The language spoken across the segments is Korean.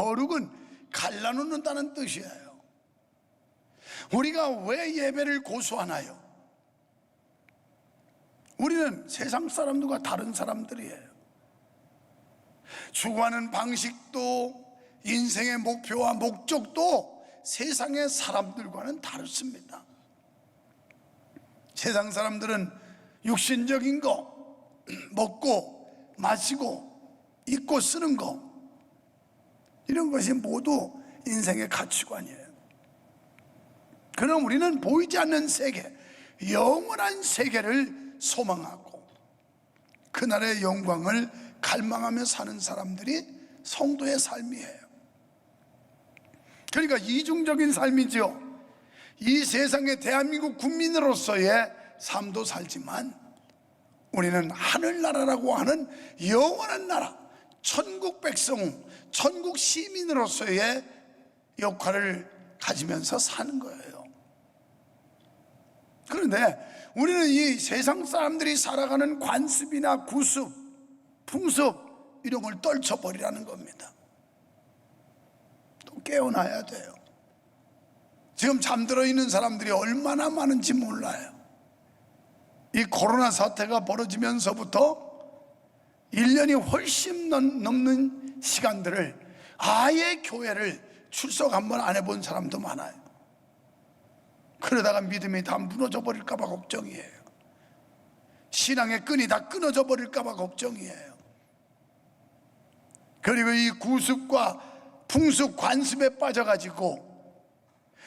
거룩은 갈라놓는다는 뜻이에요. 우리가 왜 예배를 고수하나요? 우리는 세상 사람들과 다른 사람들이에요. 추구하는 방식도 인생의 목표와 목적도 세상의 사람들과는 다릅니다. 세상 사람들은 육신적인 거, 먹고 마시고 입고 쓰는 거, 이런 것이 모두 인생의 가치관이에요. 그러나 우리는 보이지 않는 세계, 영원한 세계를 소망하고 그날의 영광을 갈망하며 사는 사람들이 성도의 삶이에요. 그러니까 이중적인 삶이죠. 이 세상의 대한민국 국민으로서의 삶도 살지만 우리는 하늘나라라고 하는 영원한 나라, 천국 백성, 천국 시민으로서의 역할을 가지면서 사는 거예요. 그런데 우리는 이 세상 사람들이 살아가는 관습이나 구습, 풍습, 이런 걸 떨쳐버리라는 겁니다. 또 깨어나야 돼요. 지금 잠들어 있는 사람들이 얼마나 많은지 몰라요. 이 코로나 사태가 벌어지면서부터 1년이 훨씬 넘는 시간들을 아예 교회를 출석 한번 안 해본 사람도 많아요. 그러다가 믿음이 다 무너져 버릴까 봐 걱정이에요. 신앙의 끈이 다 끊어져 버릴까 봐 걱정이에요. 그리고 이 구습과 풍습, 관습에 빠져가지고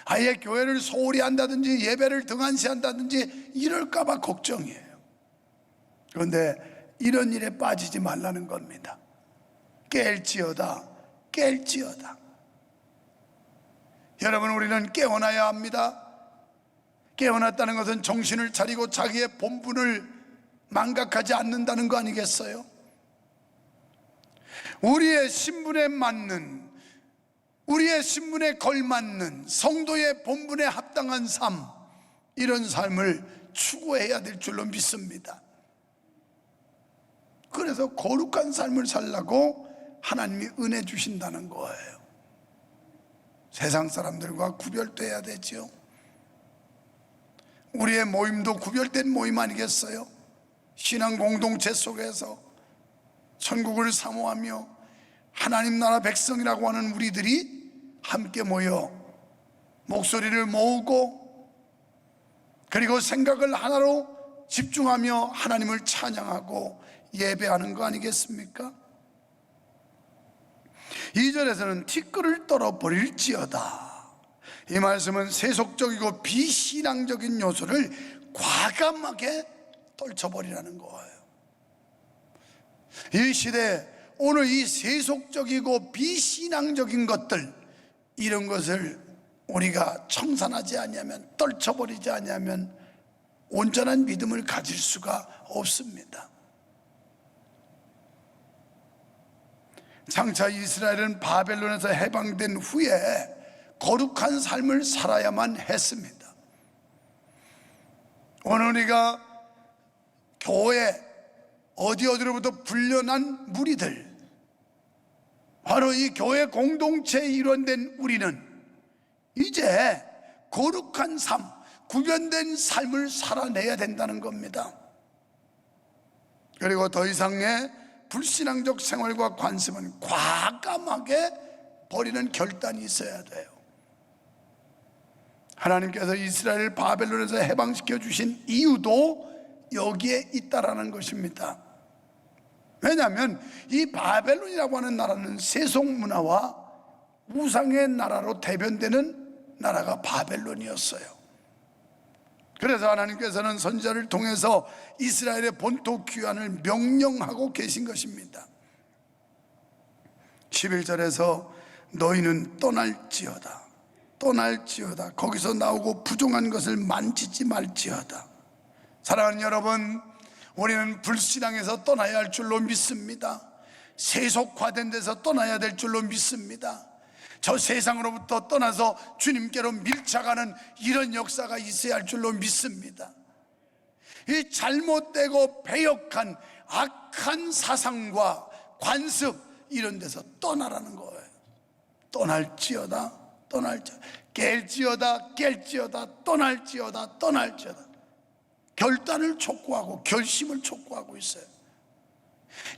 아예 교회를 소홀히 한다든지 예배를 등한시한다든지 이럴까 봐 걱정이에요. 그런데 이런 일에 빠지지 말라는 겁니다. 깰지어다, 깰지어다. 여러분, 우리는 깨어나야 합니다. 깨어났다는 것은 정신을 차리고 자기의 본분을 망각하지 않는다는 거 아니겠어요? 우리의 신분에 맞는, 우리의 신분에 걸맞는 성도의 본분에 합당한 삶, 이런 삶을 추구해야 될 줄로 믿습니다. 그래서 거룩한 삶을 살라고 하나님이 은혜 주신다는 거예요. 세상 사람들과 구별돼야 되죠. 우리의 모임도 구별된 모임 아니겠어요? 신앙 공동체 속에서 천국을 사모하며 하나님 나라 백성이라고 하는 우리들이 함께 모여 목소리를 모으고 그리고 생각을 하나로 집중하며 하나님을 찬양하고 예배하는 거 아니겠습니까? 2절에서는 티끌을 떨어버릴지어다. 이 말씀은 세속적이고 비신앙적인 요소를 과감하게 떨쳐버리라는 거예요. 이 시대에 오늘 이 세속적이고 비신앙적인 것들, 이런 것을 우리가 청산하지 아니하면, 떨쳐버리지 아니하면 온전한 믿음을 가질 수가 없습니다. 장차 이스라엘은 바벨론에서 해방된 후에 거룩한 삶을 살아야만 했습니다. 오늘 우리가 교회 어디로부터 불려난 무리들, 바로 이 교회 공동체의 일원된 우리는 이제 거룩한 삶, 구별된 삶을 살아내야 된다는 겁니다. 그리고 더 이상의 불신앙적 생활과 관습은 과감하게 버리는 결단이 있어야 돼요. 하나님께서 이스라엘을 바벨론에서 해방시켜 주신 이유도 여기에 있다라는 것입니다. 왜냐하면 이 바벨론이라고 하는 나라는 세속 문화와 우상의 나라로 대변되는 나라가 바벨론이었어요. 그래서 하나님께서는 선지자를 통해서 이스라엘의 본토 귀환을 명령하고 계신 것입니다. 11절에서 너희는 떠날지어다, 떠날지어다. 거기서 나오고 부정한 것을 만지지 말지어다. 사랑하는 여러분, 우리는 불신앙에서 떠나야 할 줄로 믿습니다. 세속화된 데서 떠나야 될 줄로 믿습니다. 저 세상으로부터 떠나서 주님께로 밀착하는 이런 역사가 있어야 할 줄로 믿습니다. 이 잘못되고 배역한 악한 사상과 관습, 이런 데서 떠나라는 거예요. 떠날지어다 깰지어다 떠날지어다 결단을 촉구하고 결심을 촉구하고 있어요.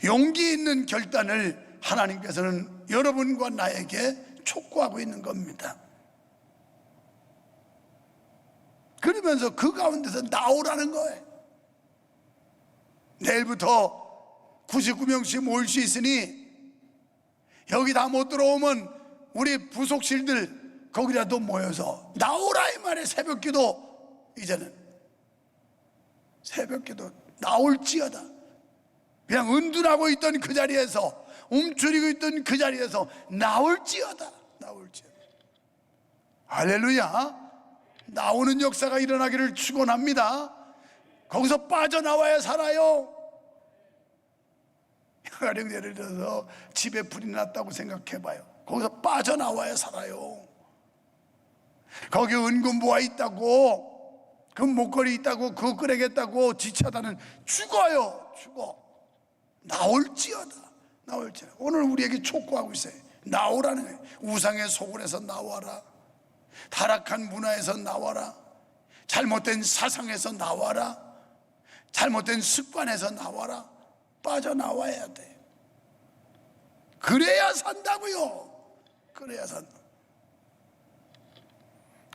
용기 있는 결단을 하나님께서는 여러분과 나에게 촉구하고 있는 겁니다. 그러면서 그 가운데서 나오라는 거예요. 내일부터 99명씩 모일 수 있으니 여기 다 못 들어오면 우리 부속실들 거기라도 모여서 나오라 이 말에 새벽기도, 이제는 새벽기도 나올지어다. 그냥 은둔하고 있던 그 자리에서, 움츠리고 있던 그 자리에서 나올지어다. 할렐루야. 나오는 역사가 일어나기를 축원합니다. 거기서 빠져나와야 살아요. 가령 예를 들어서 집에 불이 났다고 생각해봐요. 거기서 빠져나와야 살아요. 거기 은근보화 있다고, 그 목걸이 있다고, 그거 끄내겠다고 지쳐다는 죽어요. 나올지어다. 오늘 우리에게 촉구하고 있어요. 나오라는 거예요. 우상의 소굴에서 나와라. 타락한 문화에서 나와라. 잘못된 사상에서 나와라. 잘못된 습관에서 나와라. 빠져나와야 돼. 그래야 산다고요. 그래야 산다.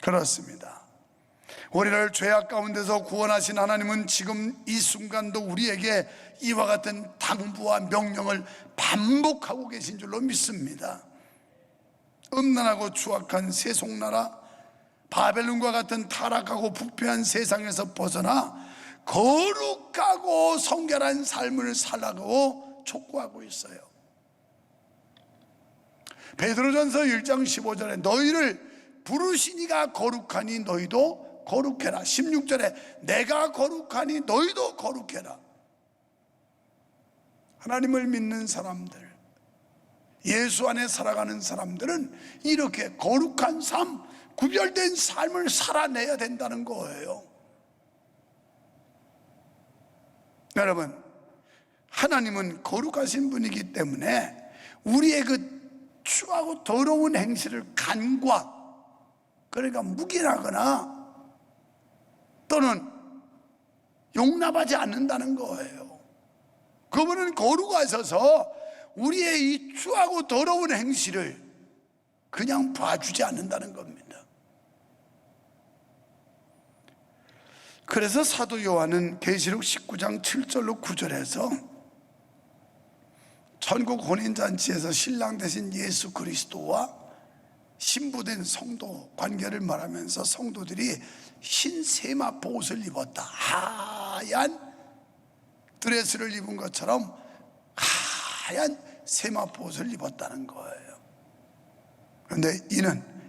그렇습니다. 우리를 죄악 가운데서 구원하신 하나님은 지금 이 순간도 우리에게 이와 같은 당부와 명령을 반복하고 계신 줄로 믿습니다. 음란하고 추악한 세속나라 바벨론과 같은 타락하고 부패한 세상에서 벗어나 거룩하고 성결한 삶을 살라고 촉구하고 있어요. 베드로전서 1장 15절에 너희를 부르시니가 거룩하니 너희도 거룩해라. 16절에 내가 거룩하니 너희도 거룩해라. 하나님을 믿는 사람들, 예수 안에 살아가는 사람들은 이렇게 거룩한 삶, 구별된 삶을 살아내야 된다는 거예요. 여러분, 하나님은 거룩하신 분이기 때문에 우리의 그 추하고 더러운 행실을 간과, 그러니까 묵인하거나 또는 용납하지 않는다는 거예요. 그분은 거룩하셔서 우리의 이 추하고 더러운 행실을 그냥 봐주지 않는다는 겁니다. 그래서 사도 요한은 계시록 19장 7절로 9절에서 천국 혼인잔치에서 신랑 되신 예수 그리스도와 신부된 성도 관계를 말하면서 성도들이 흰 세마포 옷을 입었다. 하얀 드레스를 입은 것처럼 하얀 세마포 옷을 입었다는 거예요. 그런데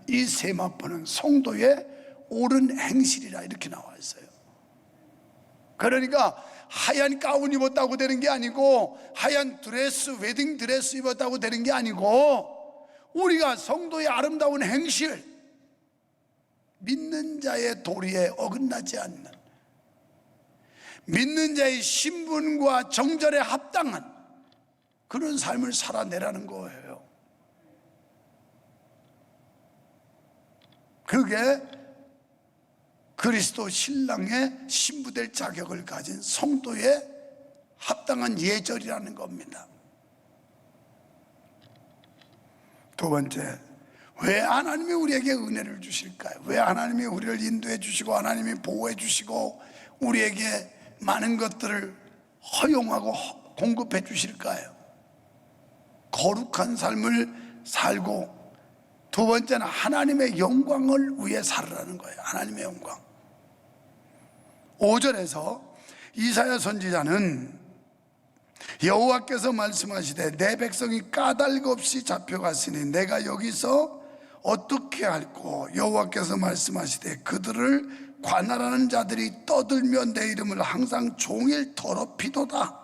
이 세마포는 성도의 옳은 행실이라 이렇게 나와 있어요. 그러니까 하얀 가운 입었다고 되는 게 아니고, 하얀 드레스, 웨딩 드레스 입었다고 되는 게 아니고, 우리가 성도의 아름다운 행실, 믿는 자의 도리에 어긋나지 않는, 믿는 자의 신분과 정절에 합당한 그런 삶을 살아내라는 거예요. 그게 그리스도 신랑의 신부될 자격을 가진 성도의 합당한 예절이라는 겁니다. 두 번째, 왜 하나님이 우리에게 은혜를 주실까요? 왜 하나님이 우리를 인도해 주시고 하나님이 보호해 주시고 우리에게 많은 것들을 허용하고 공급해 주실까요? 거룩한 삶을 살고, 두 번째는 하나님의 영광을 위해 살으라는 거예요. 하나님의 영광. 5절에서 이사야 선지자는 여호와께서 말씀하시되 내 백성이 까닭 없이 잡혀갔으니 내가 여기서 어떻게 할꼬? 여호와께서 말씀하시되 그들을 관할하는 자들이 떠들며 내 이름을 항상 종일 더럽히도다.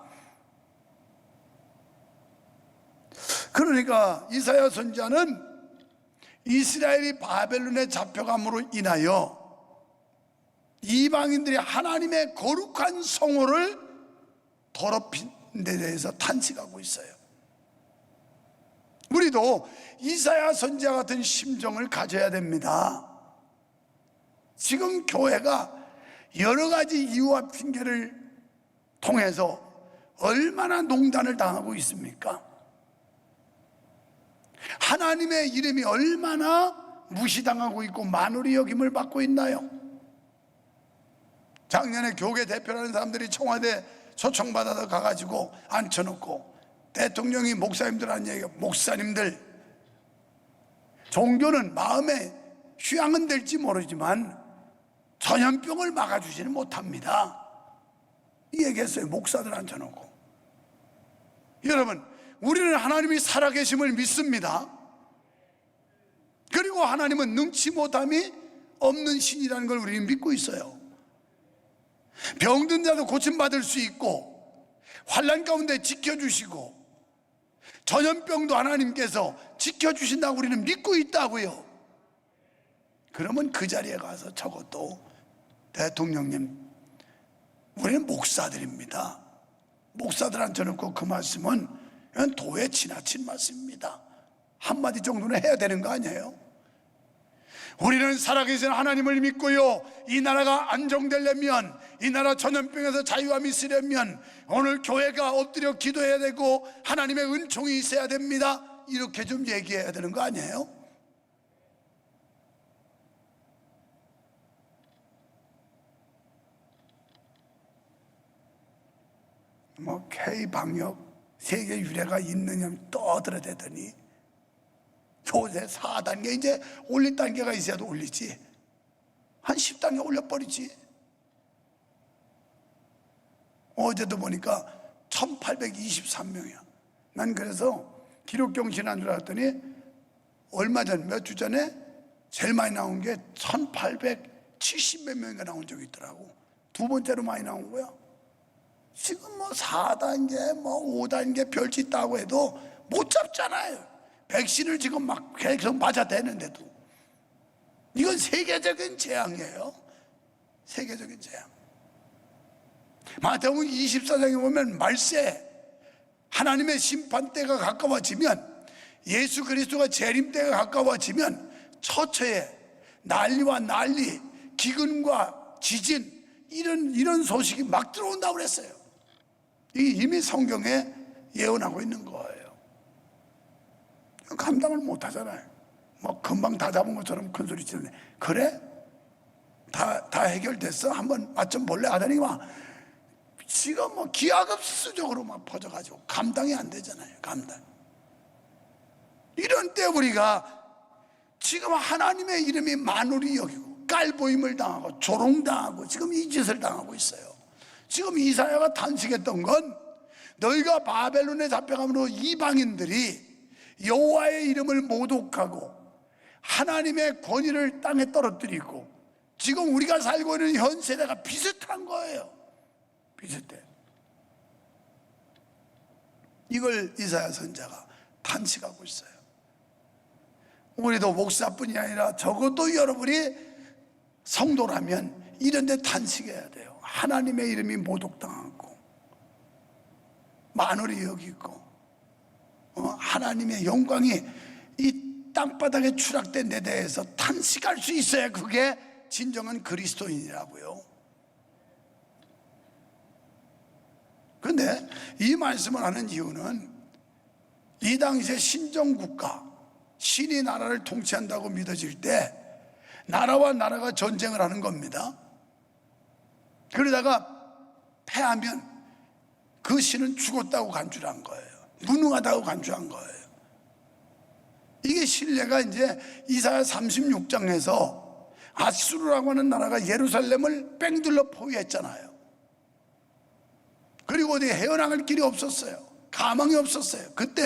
그러니까 이사야 선지자는 이스라엘이 바벨론에 잡혀감으로 인하여 이방인들이 하나님의 거룩한 성호를 더럽힌 데 대해서 탄식하고 있어요. 우리 우리도 이사야 선지자 같은 심정을 가져야 됩니다. 지금 교회가 여러 가지 이유와 핑계를 통해서 얼마나 농단을 당하고 있습니까? 하나님의 이름이 얼마나 무시당하고 있고 만우리 여김을 받고 있나요? 작년에 교계 대표라는 사람들이 청와대 초청받아서 가가지고 앉혀놓고 대통령이 목사님들한테 얘기해요. 목사님들, 종교는 마음에 휴양은 될지 모르지만 전염병을 막아주지는 못합니다. 이 얘기했어요. 목사들 앉혀놓고. 여러분, 우리는 하나님이 살아계심을 믿습니다. 그리고 하나님은 능치 못함이 없는 신이라는 걸 우리는 믿고 있어요. 병든 자도 고침받을 수 있고 환난 가운데 지켜주시고 전염병도 하나님께서 지켜주신다고 우리는 믿고 있다고요. 그러면 그 자리에 가서 적어도 대통령님, 우리는 목사들입니다. 목사들 앉혀놓고 그 말씀은 그냥 도에 지나친 말씀입니다. 한마디 정도는 해야 되는 거 아니에요? 우리는 살아계신 하나님을 믿고요, 이 나라가 안정되려면, 이 나라 전염병에서 자유함이 있으려면 오늘 교회가 엎드려 기도해야 되고 하나님의 은총이 있어야 됩니다. 이렇게 좀 얘기해야 되는 거 아니에요? 뭐 K방역 세계 유례가 있느냐 떠들어대더니 요새 4단계 이제 올릴 단계가 있어야도 올리지, 한 10단계 올려버리지. 어제도 보니까 1823명이야 난 그래서 기록경신한 줄 알았더니 얼마 전 몇 주 전에 제일 많이 나온 게 1870몇 명인가 나온 적이 있더라고. 두 번째로 많이 나온 거야. 지금 뭐 4단계 뭐 5단계 별짓 있다고 해도 못 잡잖아요. 백신을 지금 막 계속 맞아대는데도. 이건 세계적인 재앙이에요. 세계적인 재앙. 마태복음 24장에 보면 말세, 하나님의 심판 때가 가까워지면, 예수 그리스도가 재림 때가 가까워지면 처처에 난리와 난리, 기근과 지진, 이런 소식이 막 들어온다고 그랬어요. 이게 이미 성경에 예언하고 있는 거예요. 감당을 못 하잖아요. 뭐 금방 다 잡은 것처럼 큰 소리 치는데, 그래? 다 해결됐어? 한번 맛 좀 볼래? 하더니 막 지금 뭐 기하급수적으로 막 퍼져가지고 감당이 안 되잖아요. 감당. 이런 때 우리가 지금 하나님의 이름이 만우리 여기고 깔보임을 당하고 조롱당하고 지금 이 짓을 당하고 있어요. 지금 이사야가 탄식했던 건, 너희가 바벨론에 잡혀감으로 이방인들이 여호와의 이름을 모독하고 하나님의 권위를 땅에 떨어뜨리고, 지금 우리가 살고 있는 현 세대가 비슷한 거예요. 비슷해. 이걸 이사야 선지자가 탄식하고 있어요. 우리도 목사뿐이 아니라 적어도 여러분이 성도라면 이런 데 탄식해야 돼요. 하나님의 이름이 모독당하고 만월이 여기고 하나님의 영광이 이 땅바닥에 추락된 데 대해서 탄식할 수 있어야 그게 진정한 그리스도인이라고요. 그런데 이 말씀을 하는 이유는 이 당시에 신정국가, 신이 나라를 통치한다고 믿어질 때 나라와 나라가 전쟁을 하는 겁니다. 그러다가 패하면 그 신은 죽었다고 간주한 거예요. 무능하다고 간주한 거예요. 이게 신뢰가 이제 이사야 36장에서 아수르라고 하는 나라가 예루살렘을 뺑둘러 포위했잖아요. 그리고 어디 헤어나갈 길이 없었어요. 가망이 없었어요. 그때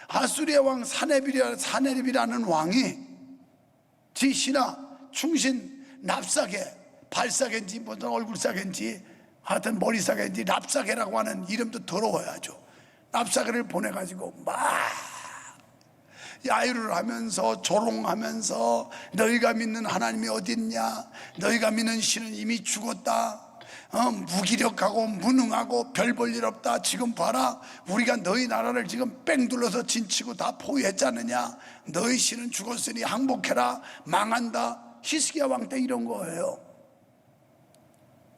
아수리의 왕 사네립이라는 왕이 지 신하 충신 납사게, 발사게인지 무슨 얼굴사게인지 하여튼 머리사게인지 납사게라고 하는 이름도 더러워야죠. 납사게를 보내가지고 막 야유를 하면서 조롱하면서, 너희가 믿는 하나님이 어딨냐, 너희가 믿는 신은 이미 죽었다, 무기력하고 무능하고 별 볼 일 없다. 지금 봐라, 우리가 너희 나라를 지금 뺑 둘러서 진치고 다 포위했지 않느냐. 너희 신은 죽었으니 항복해라. 망한다. 히스기야 왕 때 이런 거예요.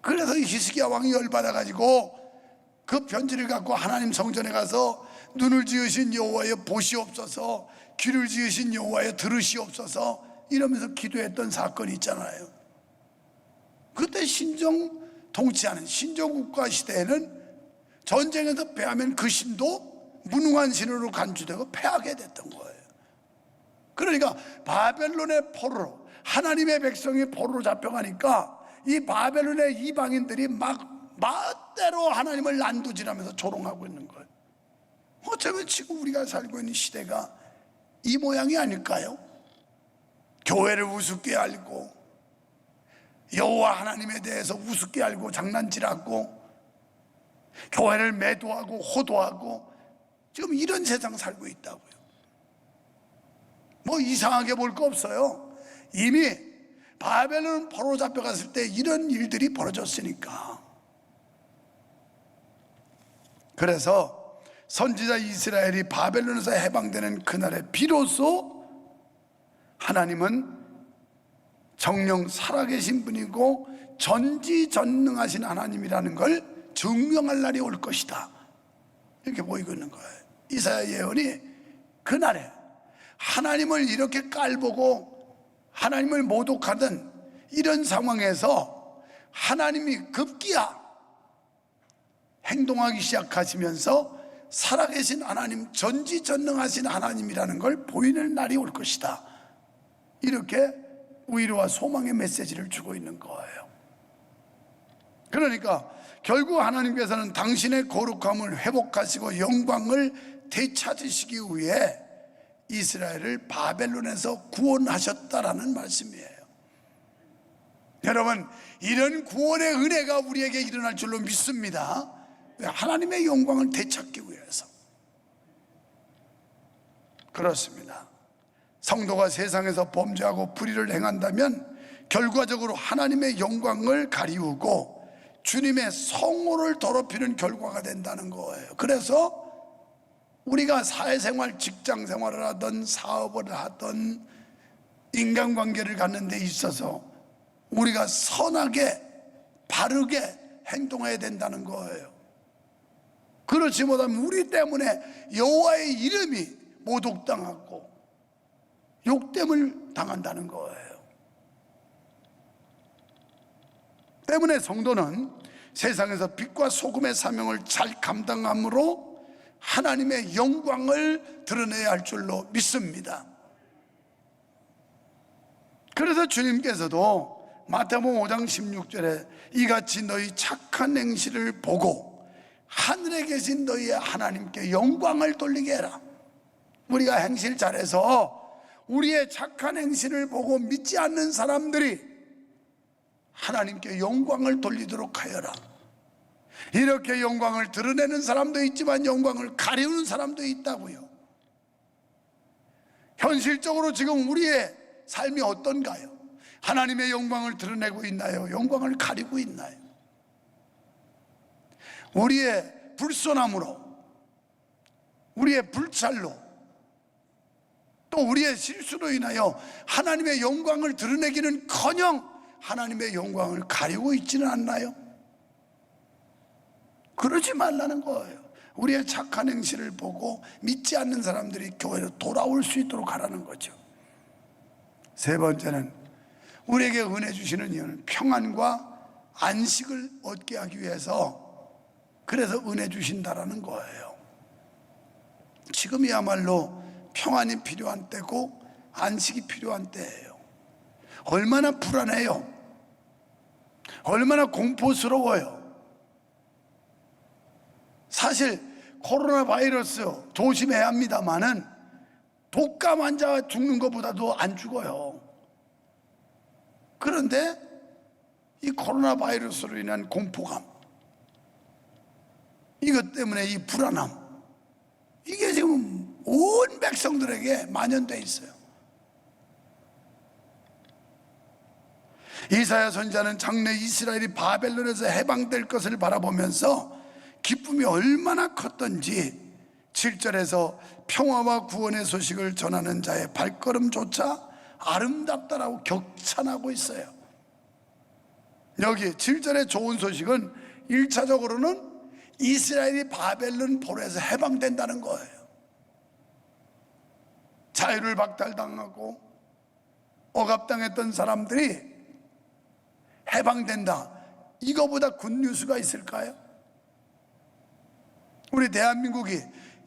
그래서 히스기야 왕이 열받아가지고 그 편지를 갖고 하나님 성전에 가서 눈을 지으신 여호와여 보시옵소서, 귀를 지으신 여호와여 들으시옵소서 이러면서 기도했던 사건이 있잖아요. 그때 신정 통치하는 신정국가 시대에는 전쟁에서 패하면 그 신도 무능한 신으로 간주되고 패하게 됐던 거예요. 그러니까 바벨론의 포로로, 하나님의 백성이 포로로 잡혀가니까 이 바벨론의 이방인들이 막 멋대로 하나님을 난두질하면서 조롱하고 있는 거예요. 어쩌면 지금 우리가 살고 있는 시대가 이 모양이 아닐까요? 교회를 우습게 알고 여호와 하나님에 대해서 우습게 알고 장난질하고 교회를 매도하고 호도하고 지금 이런 세상 살고 있다고요. 뭐 이상하게 볼 거 없어요. 이미 바벨론 포로 잡혀갔을 때 이런 일들이 벌어졌으니까. 그래서 선지자 이스라엘이 바벨론에서 해방되는 그날에 비로소 하나님은 정령 살아계신 분이고 전지전능하신 하나님이라는 걸 증명할 날이 올 것이다, 이렇게 보이고 있는 거예요. 이사야 예언이 그날에 하나님을 이렇게 깔보고 하나님을 모독하던 이런 상황에서 하나님이 급기야 행동하기 시작하시면서 살아계신 하나님, 전지전능하신 하나님이라는 걸 보이는 날이 올 것이다, 이렇게 위로와 소망의 메시지를 주고 있는 거예요. 그러니까 결국 하나님께서는 당신의 거룩함을 회복하시고 영광을 되찾으시기 위해 이스라엘을 바벨론에서 구원하셨다라는 말씀이에요. 여러분, 이런 구원의 은혜가 우리에게 일어날 줄로 믿습니다. 하나님의 영광을 되찾기 위해서. 그렇습니다. 성도가 세상에서 범죄하고 불의를 행한다면 결과적으로 하나님의 영광을 가리우고 주님의 성호를 더럽히는 결과가 된다는 거예요. 그래서 우리가 사회생활, 직장생활을 하든 사업을 하든 인간관계를 갖는 데 있어서 우리가 선하게 바르게 행동해야 된다는 거예요. 그렇지 못하면 우리 때문에 여호와의 이름이 모독당하고 욕됨을 당한다는 거예요. 때문에 성도는 세상에서 빛과 소금의 사명을 잘 감당함으로 하나님의 영광을 드러내야 할 줄로 믿습니다. 그래서 주님께서도 마태복음 5장 16절에 이같이 너희 착한 행실을 보고 하늘에 계신 너희의 하나님께 영광을 돌리게 해라. 우리가 행실 잘해서 우리의 착한 행실을 보고 믿지 않는 사람들이 하나님께 영광을 돌리도록 하여라. 이렇게 영광을 드러내는 사람도 있지만 영광을 가리우는 사람도 있다고요. 현실적으로 지금 우리의 삶이 어떤가요? 하나님의 영광을 드러내고 있나요? 영광을 가리고 있나요? 우리의 불손함으로, 우리의 불찰로, 또 우리의 실수로 인하여 하나님의 영광을 드러내기는커녕 하나님의 영광을 가리고 있지는 않나요? 그러지 말라는 거예요. 우리의 착한 행실을 보고 믿지 않는 사람들이 교회로 돌아올 수 있도록 하라는 거죠. 세 번째는 우리에게 은혜 주시는 이유는 평안과 안식을 얻게 하기 위해서, 그래서 은혜 주신다라는 거예요. 지금이야말로 평안이 필요한 때고 안식이 필요한 때예요. 얼마나 불안해요. 얼마나 공포스러워요. 사실 코로나 바이러스 조심해야 합니다만은 독감 환자가 죽는 것보다도 안 죽어요. 그런데 이 코로나 바이러스로 인한 공포감, 이것 때문에 이 불안함, 이게 지금 온 백성들에게 만연되어 있어요. 이 이사야 선지자는 장래 이스라엘이 바벨론에서 해방될 것을 바라보면서 기쁨이 얼마나 컸던지 7절에서 평화와 구원의 소식을 전하는 자의 발걸음조차 아름답다라고 격찬하고 있어요. 여기 7절의 좋은 소식은 1차적으로는 이스라엘이 바벨론 포로에서 해방된다는 거예요. 자유를 박탈당하고 억압당했던 사람들이 해방된다. 이거보다 굿뉴스가 있을까요? 우리 대한민국이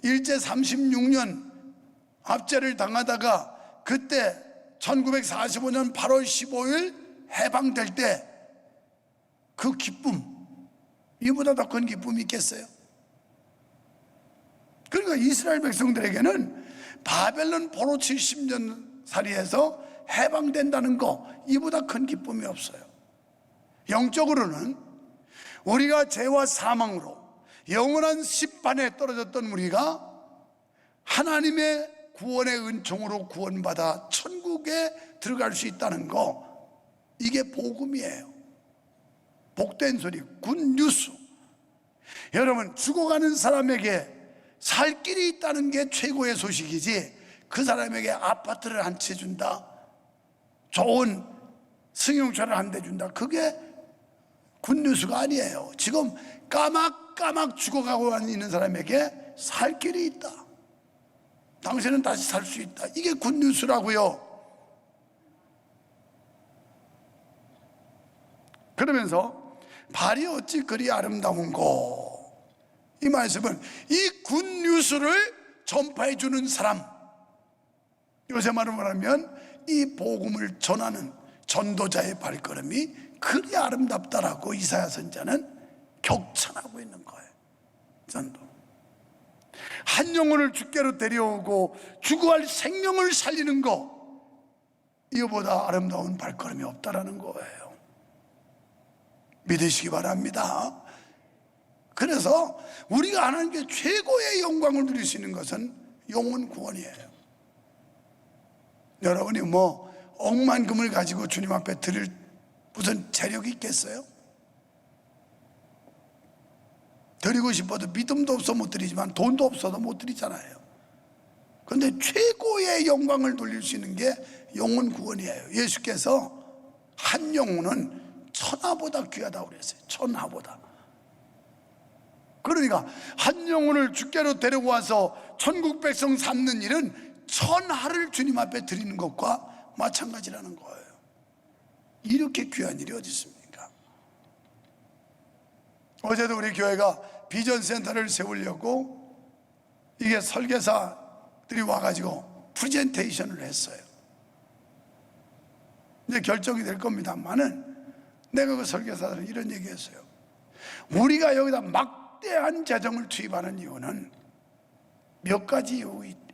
일제 36년 압제를 당하다가 그때 1945년 8월 15일 해방될 때 그 기쁨, 이보다 더 큰 기쁨이 있겠어요? 그러니까 이스라엘 백성들에게는 바벨론 포로 70년 살이에서 해방된다는 거, 이보다 큰 기쁨이 없어요. 영적으로는 우리가 죄와 사망으로 영원한 심판에 떨어졌던 우리가 하나님의 구원의 은총으로 구원받아 천국에 들어갈 수 있다는 거, 이게 복음이에요. 복된 소리, 굿뉴스. 여러분, 죽어가는 사람에게 살 길이 있다는 게 최고의 소식이지, 그 사람에게 아파트를 한 채 준다, 좋은 승용차를 한 대 준다, 그게 굿뉴스가 아니에요. 지금 까맣까맣 죽어가고 있는 사람에게 살 길이 있다, 당신은 다시 살 수 있다, 이게 굿뉴스라고요. 그러면서 발이 어찌 그리 아름다운고, 이 말씀은 이 굿뉴스를 전파해 주는 사람, 요새 말로 말하면 이 복음을 전하는 전도자의 발걸음이 그리 아름답다라고 이사야 선지자는 격찬하고 있는 거예요. 전도. 한 영혼을 주께로 데려오고 죽어갈 생명을 살리는 거, 이거보다 아름다운 발걸음이 없다라는 거예요. 믿으시기 바랍니다. 그래서 우리가 하나님께 최고의 영광을 누릴 수 있는 것은 영혼 구원이에요. 여러분이 뭐 억만 금을 가지고 주님 앞에 드릴 무슨 재력이 있겠어요? 드리고 싶어도 믿음도 없어 못 드리지만 돈도 없어도 못 드리잖아요. 그런데 최고의 영광을 돌릴 수 있는 게 영혼 구원이에요. 예수께서 한 영혼은 천하보다 귀하다고 그랬어요. 천하보다. 그러니까 한 영혼을 주께로 데리고 와서 천국 백성 삼는 일은 천하를 주님 앞에 드리는 것과 마찬가지라는 거예요. 이렇게 귀한 일이 어디 있습니까? 어제도 우리 교회가 비전 센터를 세우려고 이게 설계사들이 와가지고 프레젠테이션을 했어요. 이제 결정이 될 겁니다만은 내가 그 설계사들은 이런 얘기했어요. 우리가 여기다 막대한 재정을 투입하는 이유는 몇 가지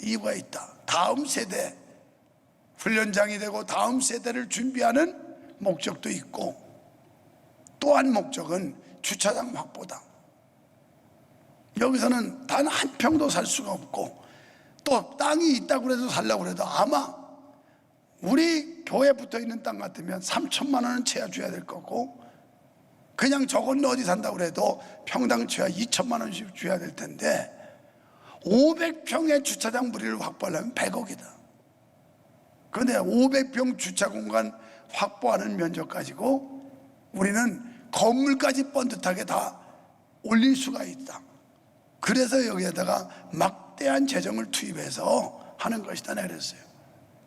이유가 있다. 다음 세대 훈련장이 되고 다음 세대를 준비하는 목적도 있고, 또 한 목적은 주차장 확보다. 여기서는 단 한 평도 살 수가 없고, 또 땅이 있다고 해도 살려고 해도 아마 우리 교회 붙어 있는 땅 같으면 3천만 원은 채야 줘야 될 거고, 그냥 저건 어디 산다고 해도 평당 채야 2천만 원씩 줘야 될 텐데, 500평의 주차장 무리를 확보하려면 100억이다. 그런데 500평 주차 공간 확보하는 면적 가지고 우리는 건물까지 번듯하게 다 올릴 수가 있다. 그래서 여기에다가 막대한 재정을 투입해서 하는 것이다 그랬어요.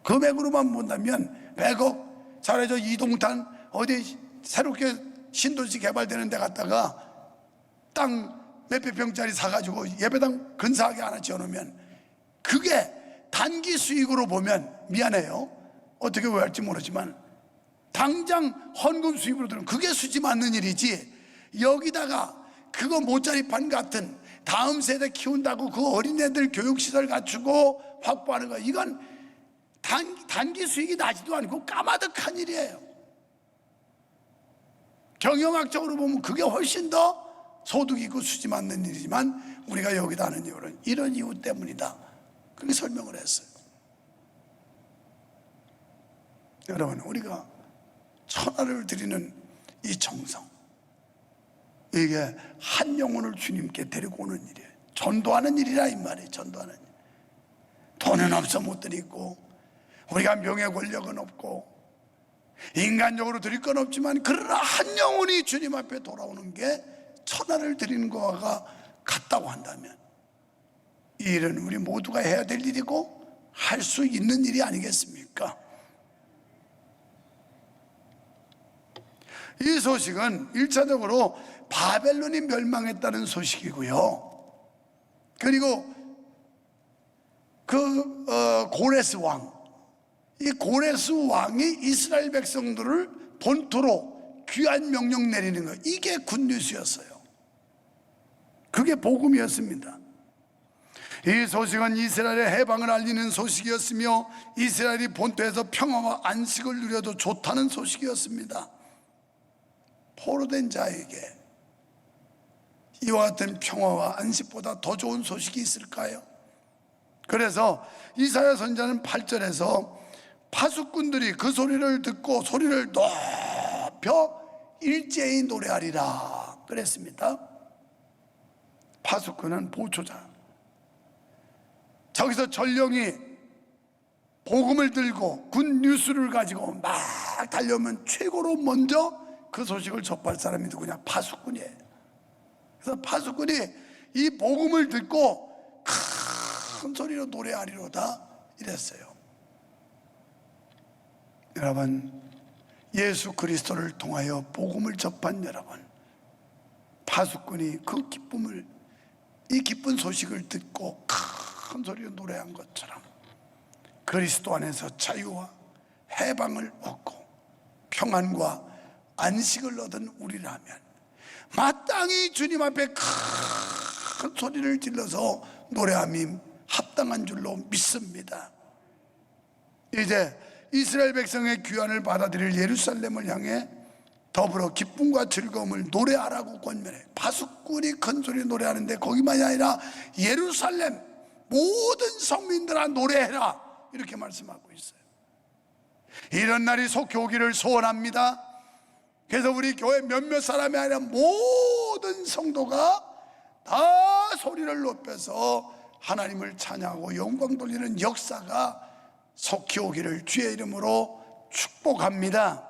금액으로만 본다면 100억, 잘해서 이동탄 어디 새롭게 신도시 개발되는 데 갔다가 땅 몇백 평짜리 사가지고 예배당 근사하게 하나 지어놓으면, 그게 단기 수익으로 보면, 미안해요, 어떻게 오해할지 모르지만 당장 헌금 수입으로 들으면 그게 수지 맞는 일이지, 여기다가 그거 모짜리판 같은 다음 세대 키운다고 그 어린애들 교육시설 갖추고 확보하는 거, 이건 단기 수익이 나지도 않고 까마득한 일이에요. 경영학적으로 보면 그게 훨씬 더 소득이 있고 수지 맞는 일이지만 우리가 여기다 하는 이유는 이런 이유 때문이다, 그렇게 설명을 했어요. 여러분, 우리가 천하를 드리는 이 정성, 이게 한 영혼을 주님께 데리고 오는 일이에요. 전도하는 일이라 이 말이에요. 전도하는 일. 돈은 없어 못 드리고, 우리가 명예 권력은 없고, 인간적으로 드릴 건 없지만, 그러나 한 영혼이 주님 앞에 돌아오는 게 천하를 드리는 것과 같다고 한다면, 이 일은 우리 모두가 해야 될 일이고 할 수 있는 일이 아니겠습니까? 이 소식은 1차적으로 바벨론이 멸망했다는 소식이고요. 그리고 고레스 왕, 이 고레스 왕이 이스라엘 백성들을 본토로 귀환 명령 내리는 것, 이게 굿뉴스였어요. 그게 복음이었습니다. 이 소식은 이스라엘의 해방을 알리는 소식이었으며, 이스라엘이 본토에서 평화와 안식을 누려도 좋다는 소식이었습니다. 포로된 자에게 이와 같은 평화와 안식보다 더 좋은 소식이 있을까요? 그래서 이사야 선지자는 8절에서 파수꾼들이 그 소리를 듣고 소리를 높여 일제히 노래하리라 그랬습니다. 파수꾼은 보초자. 저기서 전령이 복음을 들고 굿뉴스를 가지고 막 달려오면 최고로 먼저 그 소식을 접할 사람이 누구냐? 파수꾼이에요. 그래서 파수꾼이 이 복음을 듣고 큰 소리로 노래하리로다 이랬어요. 여러분, 예수 그리스도를 통하여 복음을 접한 여러분, 파수꾼이 그 기쁨을, 이 기쁜 소식을 듣고 큰 소리로 노래한 것처럼 그리스도 안에서 자유와 해방을 얻고 평안과 안식을 얻은 우리라면 마땅히 주님 앞에 큰 소리를 질러서 노래함이 합당한 줄로 믿습니다. 이제 이스라엘 백성의 귀환을 받아들일 예루살렘을 향해 더불어 기쁨과 즐거움을 노래하라고 권면해요. 파수꾼이 큰 소리 노래하는데 거기만이 아니라 예루살렘 모든 성민들아 노래해라, 이렇게 말씀하고 있어요. 이런 날이 속히 오기를 소원합니다. 그래서 우리 교회 몇몇 사람이 아니라 모든 성도가 다 소리를 높여서 하나님을 찬양하고 영광 돌리는 역사가 속히 오기를 주의 이름으로 축복합니다.